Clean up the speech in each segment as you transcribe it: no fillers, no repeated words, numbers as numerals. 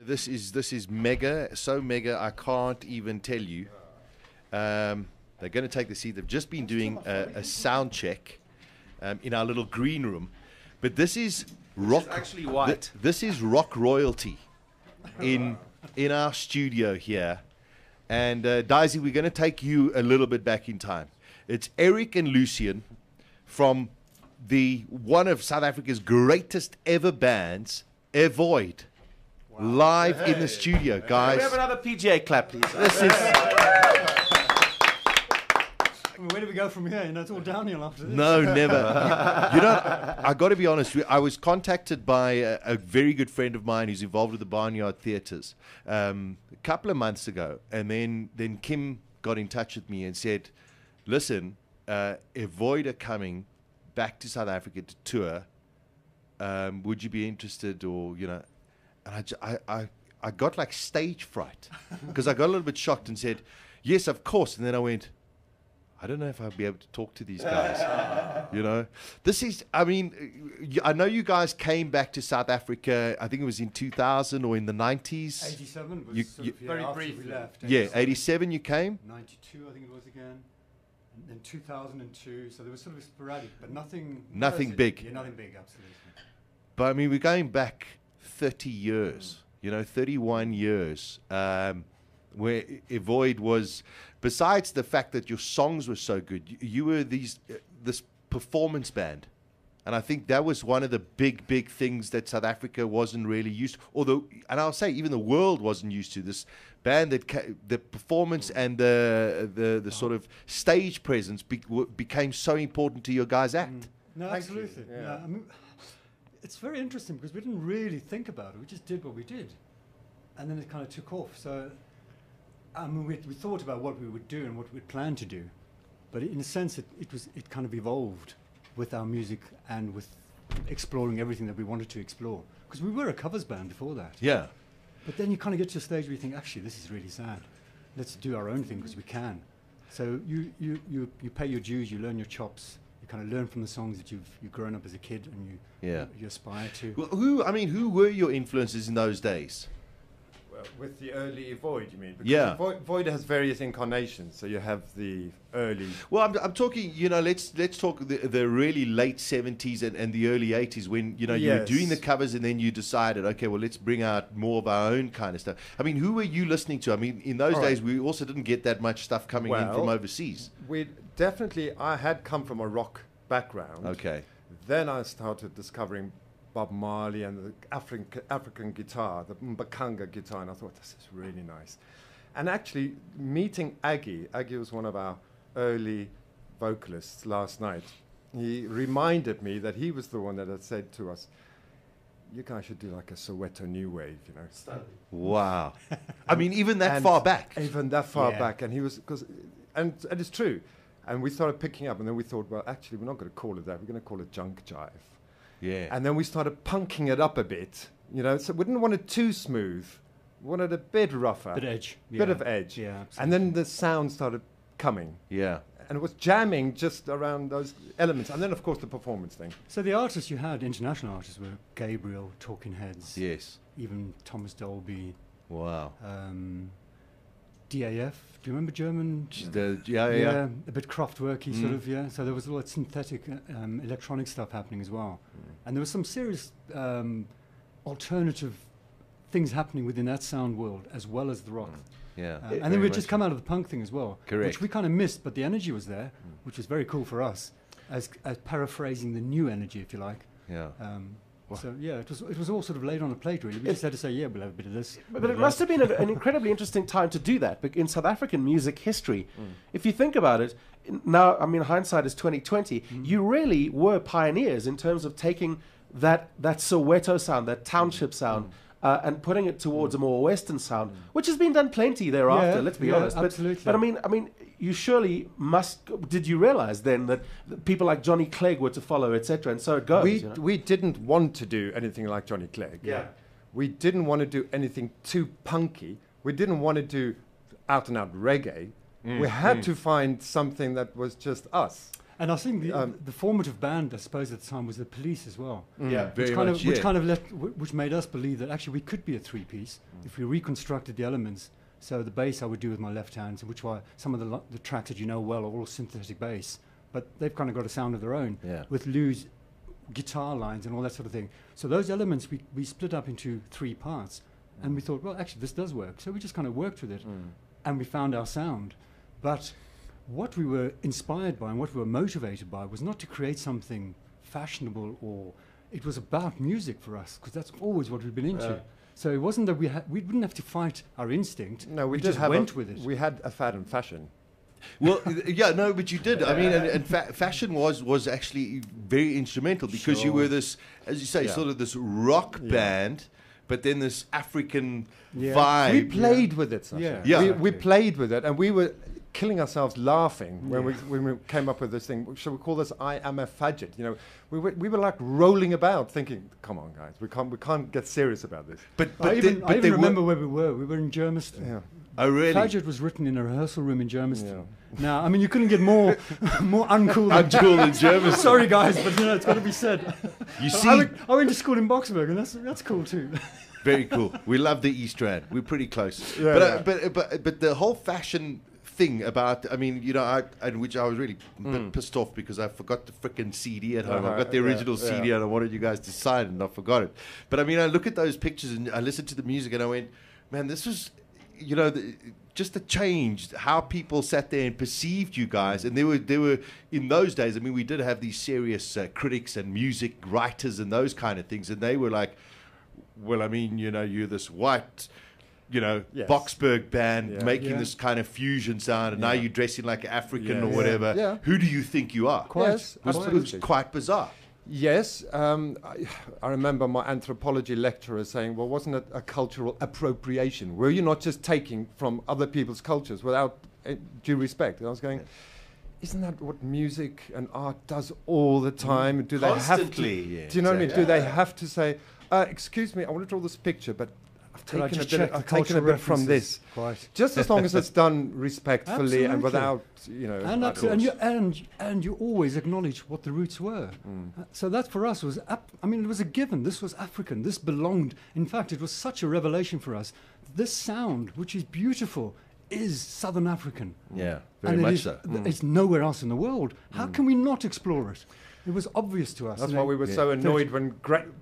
this is mega, so mega I can't even tell you. They're going to take the seat. They've just been doing a sound check in our little green room, but this is rock. This is actually white. This is rock royalty in our studio here. And Daisy, we're going to take you a little bit back in time. It's Eric and Lucian from one of South Africa's greatest ever bands, èVoid. Wow. Live in the studio, guys. Can we have another PGA clap, please? This is... Where do we go from here? You know, it's all downhill after this. No, never. I got to be honest. I was contacted by a very good friend of mine who's involved with the Barnyard Theatres a couple of months ago, and then Kim got in touch with me and said, "Listen, èVoid are coming back to South Africa to tour. Would you be interested?" Or and I got like stage fright because I got a little bit shocked and said, "Yes, of course." And then I went, I don't know if I'll be able to talk to these guys. This is, I know you guys came back to South Africa, I think it was in 2000 or in the 90s. 87 was very brief. We left. Yeah, 87 you came? 92 I think it was again. And then 2002, so there was sort of sporadic, but nothing... Nothing big. Yeah, nothing big, absolutely. But we're going back 30 years, 31 years, where èVoid was... Besides the fact that your songs were so good, you were this performance band. And I think that was one of the big things that South Africa wasn't really used to. Although, and I'll say even the world wasn't used to this band, the performance and the sort of stage presence became so important to your guys' act. No, absolutely. Yeah. It's very interesting because we didn't really think about it. We just did what we did. And then it kind of took off. So... we thought about what we would do and what we'd planned to do, but in a sense it kind of evolved with our music and with exploring everything that we wanted to explore, because we were a covers band before that. Yeah. But then you kind of get to a stage where you think, actually this is really sad, let's do our own thing because we can. So you pay your dues, you learn your chops, you kind of learn from the songs that you've grown up as a kid and you aspire to. Well, who were your influences in those days? With the early èVoid, you mean? Because yeah. èVoid has various incarnations. So you have the early... Well, I'm talking, let's talk the really late 70s and the early 80s when, you were doing the covers and then you decided, okay, well, let's bring out more of our own kind of stuff. Who were you listening to? In those days, we also didn't get that much stuff coming in from overseas. I had come from a rock background. Okay. Then I started discovering Bob Marley and the African guitar, the Mbakanga guitar, and I thought, this is really nice. And actually, meeting Aggie was one of our early vocalists last night. He reminded me that he was the one that had said to us, you guys should do like a Soweto new wave, Wow. Even that far back. Even that far back. And he was, and it's true. And we started picking up, and then we thought, well, actually, we're not going to call it that. We're going to call it junk jive. Yeah. And then we started punking it up a bit, so we didn't want it too smooth. We wanted a bit rougher. Bit edge. Bit of edge. Yeah, absolutely. And then the sound started coming. Yeah. And it was jamming just around those elements. And then, of course, the performance thing. So the artists you had, international artists, were Gabriel, Talking Heads. Yes. Even Thomas Dolby. Wow. DAF. Do you remember German? Yeah. A bit Kraftwerky sort of, yeah. So there was a lot of synthetic electronic stuff happening as well. And there was some serious alternative things happening within that sound world as well as the rock. Yeah. And then we'd just come out of the punk thing as well. Correct. Which we kind of missed, but the energy was there, which was very cool for us, as paraphrasing the new energy, if you like. Yeah. So yeah, it was all sort of laid on a plate really. We just had to say, yeah, we'll have a bit of this. But it must have been an incredibly interesting time to do that in South African music history. If you think about it, now hindsight is 2020. You really were pioneers in terms of taking that Soweto sound, that township sound, and putting it towards a more Western sound, which has been done plenty thereafter. Let's be honest. Absolutely. But you surely must. Did you realize then that people like Johnny Clegg were to follow, etc., and so it goes? We didn't want to do anything like Johnny Clegg. Yeah. We didn't want to do anything too punky. We didn't want to do out and out reggae. We had to find something that was just us. And I think the formative band, I suppose, at the time was the Police as well. Yeah, very much. Which kind of which made us believe that actually we could be a three-piece if we reconstructed the elements. So the bass I would do with my left hand, which were some of the tracks that you know well are all synthetic bass, but they've kind of got a sound of their own with Lou's guitar lines and all that sort of thing. So those elements we split up into 3 parts, and we thought, well, actually this does work. So we just kind of worked with it, and we found our sound. But what we were inspired by and what we were motivated by was not to create something fashionable, or it was about music for us, because that's always what we've been into. So it wasn't that we didn't have to fight our instinct. No, we just went with it. We had a fad in fashion. Well, yeah, no, but you did. I mean, and fashion was actually very instrumental, because you were this, as you say, sort of this rock band, but then this African vibe. We played with it, Sasha. We played with it, and we were killing ourselves laughing when we came up with this thing. Shall we call this "I am a fadget"? You know, we were like rolling about, thinking, "Come on, guys, we can't get serious about this." But I even remember where we were. We were in Germiston. Yeah. Oh, really? Fadget was written in a rehearsal room in Germiston. Now, I mean, you couldn't get more uncool than Germiston. Sorry, guys, but you know it's got to be said. You see, I went to school in Boxburg, and that's cool too. Very cool. We love the East Rand. We're pretty close. But the whole fashion thing about, I mean, you know, which I was really a bit pissed off because I forgot the frickin' CD at home. I've got the original CD and I wanted you guys to sign it and I forgot it. But I mean, I look at those pictures and I listened to the music and I went, man, this was, you know, just the change, how people sat there and perceived you guys. And there were in those days, I mean, we did have these serious critics and music writers and those kind of things. And they were like, well, I mean, you know, you're this white, you know, Boxburg band making this kind of fusion sound, and now you're dressing like African or whatever. Yeah. Who do you think you are? Yes, absolutely. It was quite bizarre. Yes, I remember my anthropology lecturer saying, well, wasn't it a cultural appropriation? Were you not just taking from other people's cultures without due respect? And I was going, isn't that what music and art does all the time? Do they have to? Yeah, do you know what I mean? Do they have to say, excuse me, I want to draw this picture, but I've taken a bit from this. Right. Just as long as it's done respectfully and without, you know. And you always acknowledge what the roots were. So that for us was, I mean, it was a given. This was African. This belonged. In fact, it was such a revelation for us. This sound, which is beautiful, is Southern African. Yeah, very much so. It's nowhere else in the world. How can we not explore it? It was obvious to us. That's why we were so annoyed when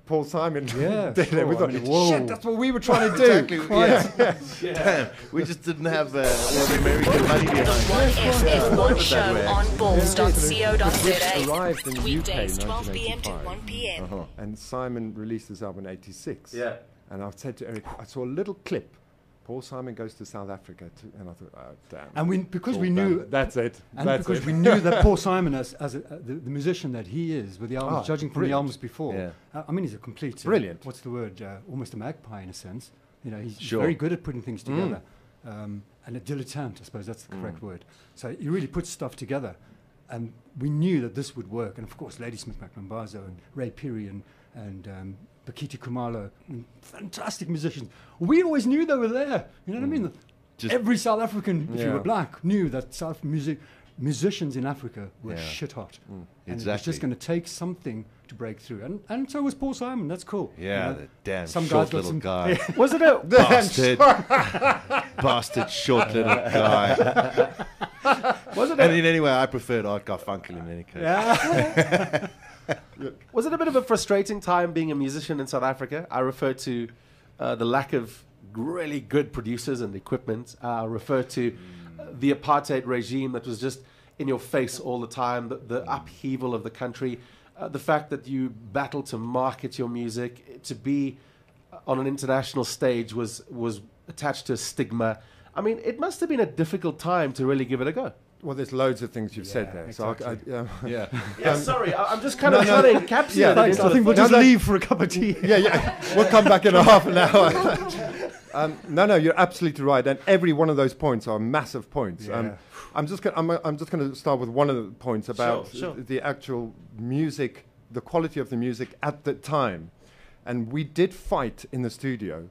Paul Simon did it. We thought, whoa. shit, that's what we were trying to do. Exactly. Damn, we just didn't have all the American money behind it. One show on balls.co.za. Arrived in the UK in Weekdays, 12 p.m. to 1 p.m. And Simon released this album in '86. Yeah. And I said to Eric, I saw a little clip. Paul Simon goes to South Africa, and I thought, oh, damn. And because we knew... That's it. And because we knew that Paul Simon, as the musician that he is, with the albums, judging from the albums before, I mean, he's a complete... brilliant. What's the word? Almost a magpie, in a sense. You know, he's very good at putting things together. And a dilettante, I suppose that's the correct word. So he really puts stuff together. And we knew that this would work. And, of course, Ladysmith Macmambazo and Ray Peary and Bakiti Kumalo, fantastic musicians. We always knew they were there. You know what I mean? Every South African, if you were black, knew that musicians in Africa were shit hot. And it was just going to take something to break through. And so was Paul Simon. That's cool. Yeah, you know, the damn some short guys little guy. Was it a bastard? Bastard short little guy. Was it? And in any way, I preferred Art Garfunkel in any case. Yeah. Was it a bit of a frustrating time being a musician in South Africa? I refer to the lack of really good producers and equipment. I refer to the apartheid regime that was just in your face all the time, the upheaval of the country, the fact that you battle to market your music, to be on an international stage was attached to a stigma. I mean, it must have been a difficult time to really give it a go. Well, there's loads of things you've said there. Exactly. So sorry, I'm just kind of trying to encapsulate it. I think we'll just leave for a cup of tea. We'll come back in a half an hour. No, you're absolutely right, and every one of those points are massive points. I'm just going to start with one of the points about the actual music, the quality of the music at the time, and we did fight in the studio.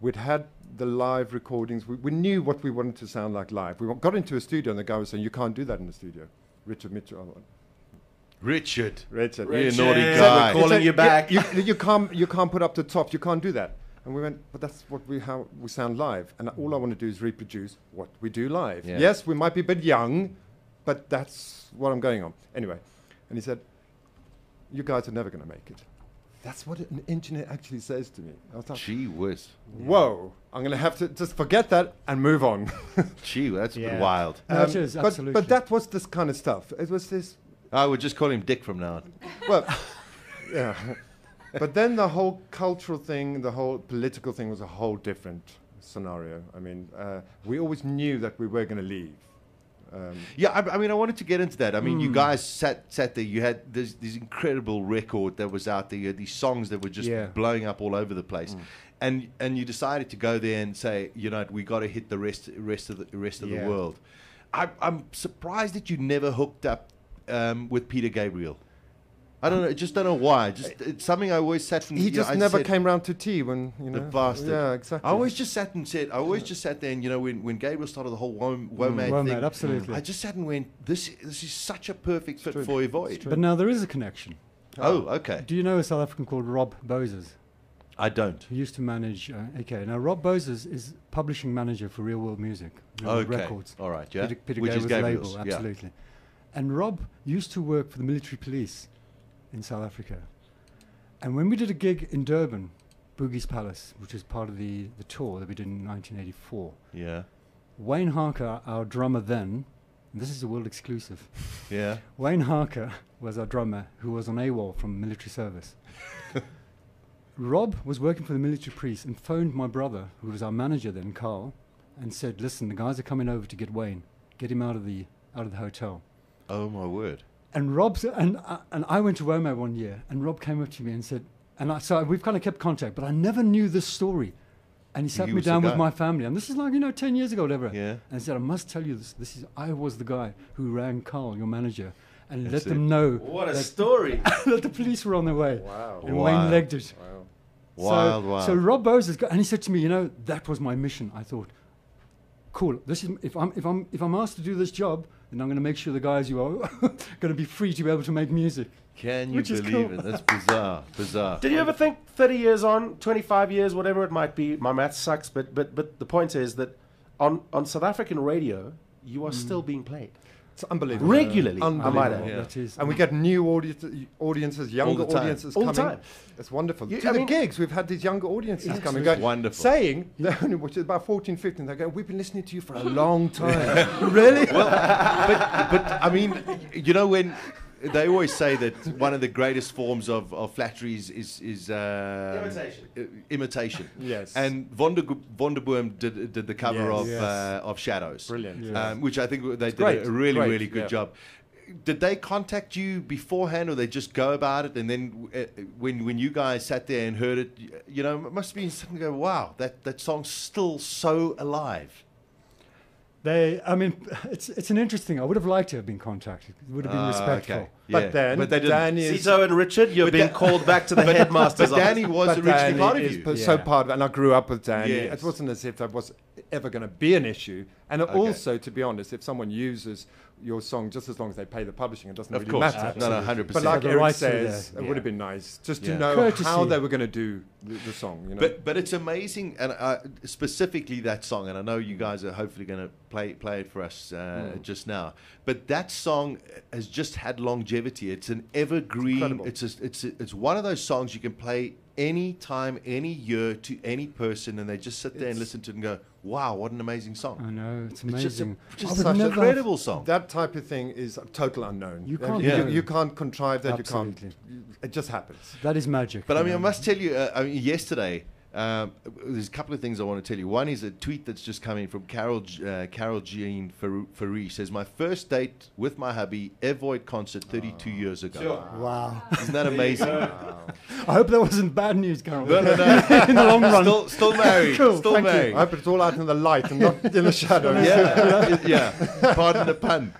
We'd had the live recordings. We knew what we wanted to sound like live. We got into a studio and the guy was saying, you can't do that in the studio. Richard Mitchell. Richard. Richard. You're a Richard. naughty We're guy. calling you back. You can't put up the top. You can't do that. And we went, but that's how we sound live. And all I want to do is reproduce what we do live. Yeah. Yes, we might be a bit young, but that's what I'm going on. Anyway, and he said, you guys are never going to make it. That's what an engineer actually says to me. I was like, Gee whiz. whoa, I'm going to have to just forget that and move on. Gee, that's Yeah. wild. No, it is, absolutely. but that was this kind of stuff. It was this, I would just call him Dick from now on. well, yeah. But then the whole cultural thing, the whole political thing was a whole different scenario. I mean, we always knew that we were going to leave. Yeah, I mean, I wanted to get into that. I mean, you guys sat there. You had this incredible record that was out there. You had these songs that were just blowing up all over the place, and you decided to go there and say, you know, we got to hit the rest of the world. I'm surprised that you never hooked up with Peter Gabriel. I don't know. Just don't know why. Just it's something I always sat and He you know, just I never said, came round to tea when, you know. The bastard. Yeah, exactly. I always just sat and said. I always just sat there and, you know, when Gabriel started the whole WOMAD thing, WOMAD, absolutely. I just sat and went, this is such a perfect fit for èVoid. But now there is a connection. Oh, okay. Do you know a South African called Rob Bozes, I don't. who used to manage AK? Now, Rob Bozes is publishing manager for Real World Music, Real World Okay. Records. All right. Yeah. Peter Which is Gabriel's Gabriel's. label, Yeah. absolutely. And Rob used to work for the military police in South Africa. And when we did a gig in Durban, Boogie's Palace, which was part of the tour that we did in 1984, Yeah. Wayne Harker, our drummer then, and this is a world exclusive, Yeah. Wayne Harker was our drummer who was on AWOL from military service. Rob was working for the military police and phoned my brother, who was our manager then, Carl, and said, listen, the guys are coming over to get Wayne. Get him out of the hotel. Oh my word. And and I went to WOMAD one year, and Rob came up to me and said, so we've kind of kept contact, but I never knew this story. And he sat He me was the down with guy. my family, and this is like, 10 years ago, whatever. Yeah. And he said, I must tell you this. I was the guy who rang Carl, your manager, and That's let them know What a that, story. that the police were on their way. Wow. And Wow. Wayne legged it. Wild, so, wild. So Rob Bose has got, and he said to me, that was my mission. I thought, cool. This is if I'm asked to do this job, then I'm going to make sure the guys who are going to be free to be able to make music. Can you Which is believe cool. it? That's bizarre. Bizarre. Did you ever think 30 years on, 25 years, whatever it might be, my math sucks, but the point is that on South African radio, you are still being played. It's unbelievable. Regularly, I might Unbelievable. add. Yeah. That is, And we get new audiences, younger the time. audiences All the coming. time. It's wonderful. You- to I the mean- gigs, we've had these younger audiences Yeah, coming, it's going, wonderful. saying, which is about 14, 15, they go, we've been listening to you for a long time. Really? But I mean, when they always say that one of the greatest forms of flattery is imitation. Yes. And von der Boom did the cover Yes. of Shadows. Brilliant. Yeah. Which I think they did great. a really, Great, really good yeah. job. Did they contact you beforehand, or they just go about it, and then when you guys sat there and heard it, it must be something to go, wow, that song's still so alive. it's an interesting. I would have liked to have been contacted. It would have been respectful. Okay. But Yeah. then but they didn't. Danny is... Cito and Richard, you're But being Da- called back to the headmaster's But Danny office. was But originally Danny part of is you. so part of it, and I grew up with Danny. Yes. It wasn't as if that was ever going to be an issue. And also, to be honest, if someone uses your song, just as long as they pay the publishing, it doesn't Of really course. matter. No, 100%. But like The Eric rights are says, there. it would have been nice just to Yeah. know Courtesy. how they were going to do the song. But it's amazing, and specifically that song, and I know you guys are hopefully going to play it for us just now. But that song has just had longevity. It's an evergreen. Incredible. It's one of those songs you can play any time, any year to any person, and they just sit there and listen to it and go, "Wow, what an amazing song!" I know it's It's just amazing. just I would such an never incredible song. That type of thing is a total unknown. You can't do. You can't contrive that. Absolutely. It just happens. That is magic. But I you mean, I know. must tell you, yesterday, there's a couple of things I want to tell you. One is a tweet that's just come in from Carol Jean Faree. Says, my first date with my hubby, èVoid concert 32 years ago. Wow. Isn't that amazing? I hope that wasn't bad news, Carol. No. In the long run. Still married. Cool, Still thank you. married. I hope it's all out in the light and not in the shadows. Yeah. Pardon the pun.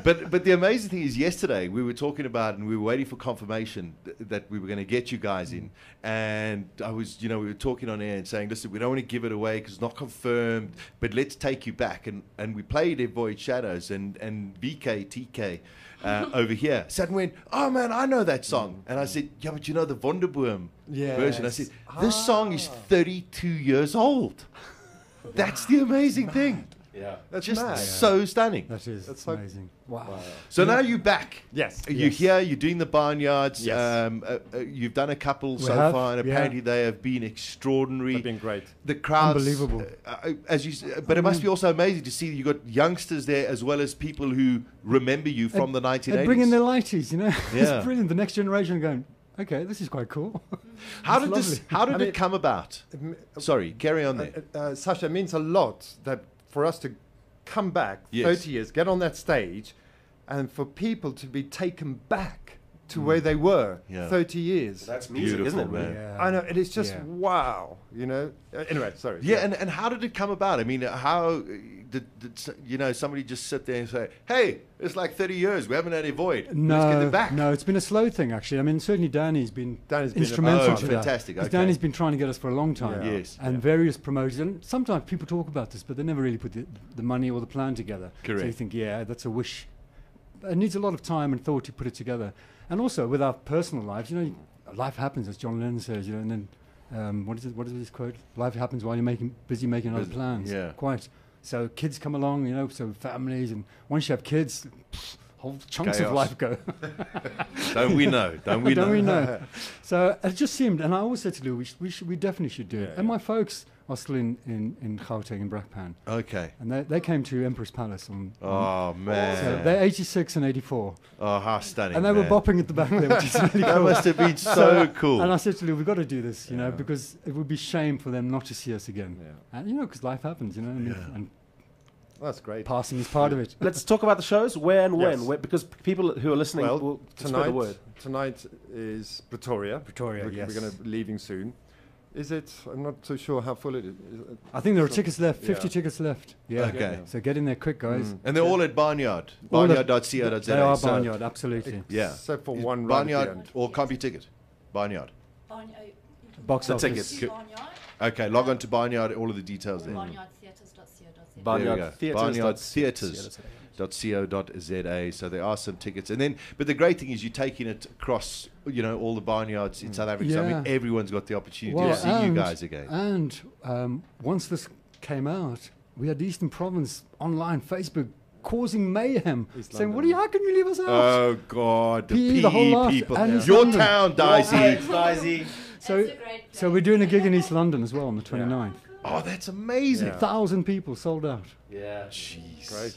But the amazing thing is, yesterday we were talking about, and we were waiting for confirmation that we were going to get you guys in, and I was you know, we were talking on air and saying, listen, we don't want to give it away because it's not confirmed, but let's take you back. And we played èVoid Shadows, and BK, TK over here sat and went, oh man, I know that song. And I said, yeah, but you know the Wonderboom version. I said, this song is 32 years old. That's the amazing thing. Yeah. That's just so stunning. That's amazing. Wow. So now you're back. Yes. You're here, you're doing the barnyards. Yes. You've done a couple We so have, far, and yeah. apparently they have been extraordinary. They've been great. The crowds, Unbelievable. But it must be also amazing to see you got youngsters there as well as people who remember you from the 1980s. They bring in their lighties, you know. Yeah. It's brilliant. The next generation going, okay, this is quite cool. How It's did lovely. it come about? Sorry, carry on there. Sasha, it means a lot that for us to come back Yes. 30 years, get on that stage, and for people to be taken back to where they were 30 years. That's music, isn't it? man. Yeah. I know, it is just Yeah. wow, you know. Anyway, sorry. Yeah, and how did it come about? I mean, how did you know, somebody just sit there and say, hey, it's like 30 years, we haven't had èVoid. Let's get it back. No, it's been a slow thing, actually. I mean, certainly Danny's been instrumental Oh, to that. fantastic, 'Cause okay. Danny's been trying to get us for a long time. Yeah. Yes. And various promoters. And sometimes people talk about this, but they never really put the money or the plan together. So you Correct. think, yeah, that's a wish. It needs a lot of time and thought to put it together. And also with our personal lives, you know, life happens, as John Lennon says, you know, and then what is this quote? Life happens while you're busy making other plans. Yeah. Quite. So kids come along, you know, so families, and once you have kids, whole chunks of Chaos. life go. Don't we know? Don't we know? Don't we know? So it just seemed, and I always said to Lou, we definitely should do it. And my folks are still in Gauteng, in Brakpan. Okay. And they came to Emperor's Palace on Oh, man. so they're 86 and 84. Oh, how stunning. And they were man. bopping at the back there, which is really That cool. must have been so cool. And I said to Lou, we've got to do this, you know, because it would be shame for them not to see us again. Yeah. And, you know, because life happens, you know, and That's great. passing is part of it. Let's talk about the shows. Where and when? Yes. Where, because people who are listening Well, will spread the word. tonight is Pretoria. Pretoria, We're yes. going to be leaving soon. Is it? I'm not so sure how full it is. I think there are So- tickets left, 50 yeah. tickets left. Yeah. Okay. So get in there quick, guys. And they're all at Barnyard. All the- Barnyard.co.za. They are So, Barnyard, absolutely. Yeah. Except for Is one right at the Barnyard end. or Compy Ticket? Barnyard. Box The office. tickets. Good. Okay, log on to Barnyard, all of the details there. Barnyard There we go. Barnyard Theatres.co.za. So there are some tickets, and then, but the great thing is you're taking it across, you know, all the barnyards in South Africa. So, I mean, Yeah. everyone's got the opportunity Well, to see you guys again. And once this came out, we had Eastern Province online, Facebook, causing mayhem, East saying, London. how can you leave us out? Oh God, the PE, PE the whole lot, people. and East Your London. town, Daisy. So we're doing a gig in East London as well on the 29th. Oh, that's amazing. 1,000 people sold out. Yeah. Jeez. Great.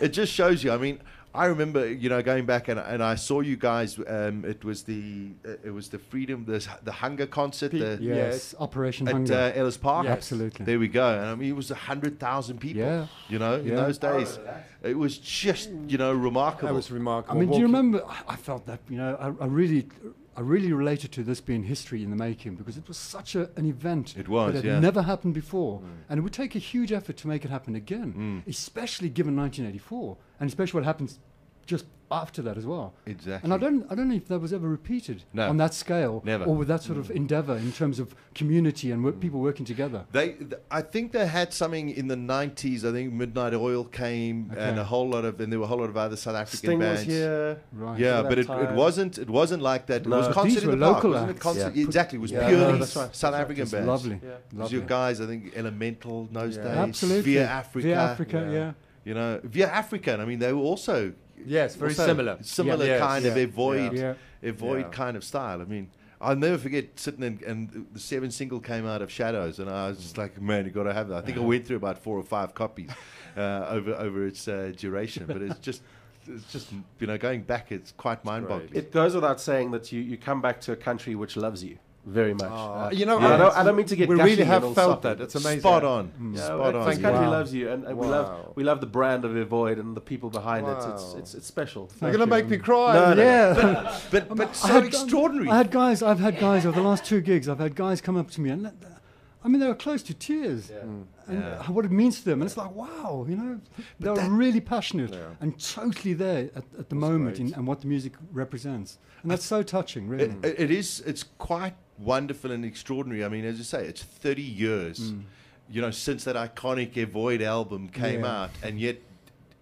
It just shows you. I mean, I remember, you know, going back and I saw you guys. It was the Freedom, the Hunger concert Yes, Operation at Hunger. Ellis Park. Yeah, absolutely. There we go. And I mean, it was 100,000 people. Yeah. You know, in Yeah. those days, it was just, you know, remarkable. That was I remarkable. mean, do you Walking- remember? I felt that, you know, I really related to this being history in the making because it was such an event. It was, that had yeah. never happened before, and it would take a huge effort to make it happen again, especially given 1984, and especially what happens just after that as well. Exactly. And I don't know if that was ever repeated No. on that scale, Never. or with that sort of endeavour in terms of community and people working together. I think they had something in the 90s. I think Midnight Oil came, and Okay. there were a whole lot of other South African Sting bands. was here. Right. Yeah, at but that it time. wasn't like that. It No. was These concert in were the park, local wasn't it? acts. Concert, Yeah. exactly. It was Yeah. purely No, that's right. South African It's bands. lovely. Yeah. It was Lovely. your guys, I think, Elemental in those Yeah. days. Absolutely. Via Africa. Via Africa, yeah. You know, Via Africa. And I mean, they were also Yes, very also similar. Similar Yes, kind of yeah, èVoid, yeah. èVoid Yeah. kind of style. I mean, I'll never forget sitting and the 7th single came out of Shadows, and I was just like, man, you got to have that. I think I went through about 4 or 5 copies over its duration, but it's just you know, going back, it's quite mind-boggling. It goes without saying that you come back to a country which loves you very much. You know, I don't mean to get we gushy really and have all felt soppy. that. It's amazing. Spot on. Yeah, Spot the on. country Wow. loves you, and Wow. we love the brand of èVoid and the people behind it. Wow. It's special. You're going to make me cry. No, no. Yeah. But so extraordinary. I've had guys over the last 2 gigs. I've had guys come up to me and I mean they were close to tears, and what it means to them. And it's like, wow, you know, they're really passionate and totally there at the moment great. and what the music represents. And that's so touching, really. It's quite wonderful and extraordinary. I mean, as you say, it's 30 years, since that iconic èVoid album came out, and yet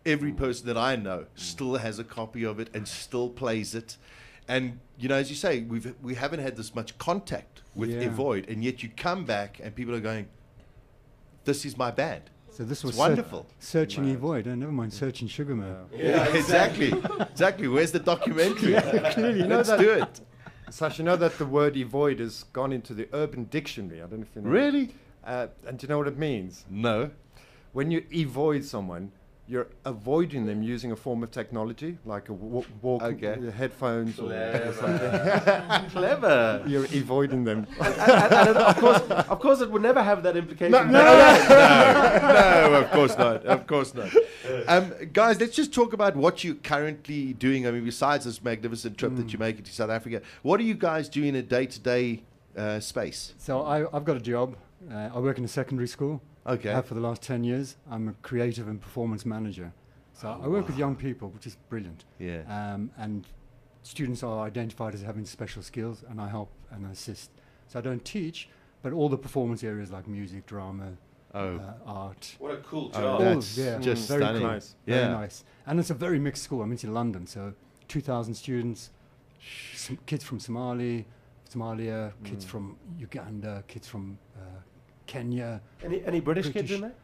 every person that I know still has a copy of it and still plays it. And as you say, we haven't had this much contact with èVoid, and yet you come back and people are going, "This is my band." So this was wonderful. Searching èVoid, never mind searching Sugar Man. Yeah, exactly. Where's the documentary? Clearly, Let's do it. Sash, you know that the word èVoid has gone into the Urban Dictionary. I don't know if you know. Really? And do you know what it means? No. When you èVoid someone, you're avoiding them using a form of technology, like a headphones or something. Clever. You're avoiding them. And of course, it would never have that implication. No, of course not. Of course not. Guys, let's just talk about what you're currently doing. I mean, besides this magnificent trip that you're making to South Africa, what are you guys doing in a day-to-day space? So I've got a job. I work in a secondary school. Okay. I have for the last 10 years. I'm a creative and performance manager. So I work with young people, which is brilliant. Yeah. And students are identified as having special skills, and I help and assist. So I don't teach, but all the performance areas like music, drama, art. What a cool Oh, job. that's yeah, just very stunning. cool. Nice. Yeah. Very nice. And it's a very mixed school. I mean, it's in London, so 2,000 students, kids from Somalia, kids from Uganda, kids from Kenya. Any British kids in there?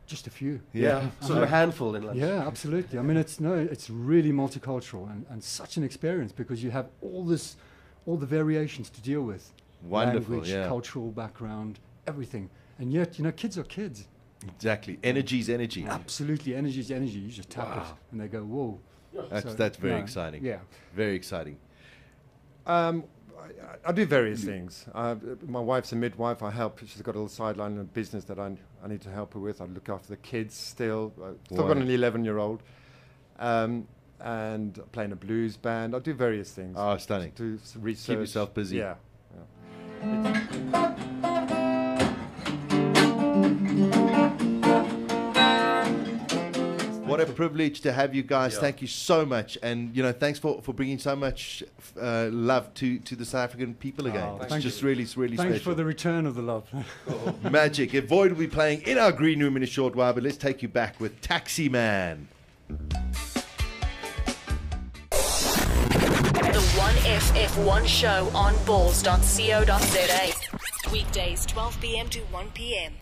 Just a few. Yeah, sort of a handful in London. Yeah, absolutely. I mean, it's really multicultural and such an experience because you have all the variations to deal with. Wonderful, Language, yeah. cultural background, everything. And yet, kids are kids. Exactly. Energy's energy. Absolutely, energy is energy. You just tap it, and they go, "Whoa!" That's very exciting. Yeah. Very exciting. I do various things. My wife's a midwife. I help. She's got a little sideline in a business that I need to help her with. I look after the kids still. Still got an 11-year-old. And playing a blues band. I do various things. Oh, stunning. Do research. Keep yourself busy. Yeah. What a privilege to have you guys. Thank you so much. And, thanks for bringing so much love to the South African people again. Oh, it's just really Thanks special. for the return of the love. Magic. èVoid will be playing in our green room in a short while, but let's take you back with Taxi Man. The 1FF1 show on balls.co.za. Weekdays 12 p.m. to 1 p.m.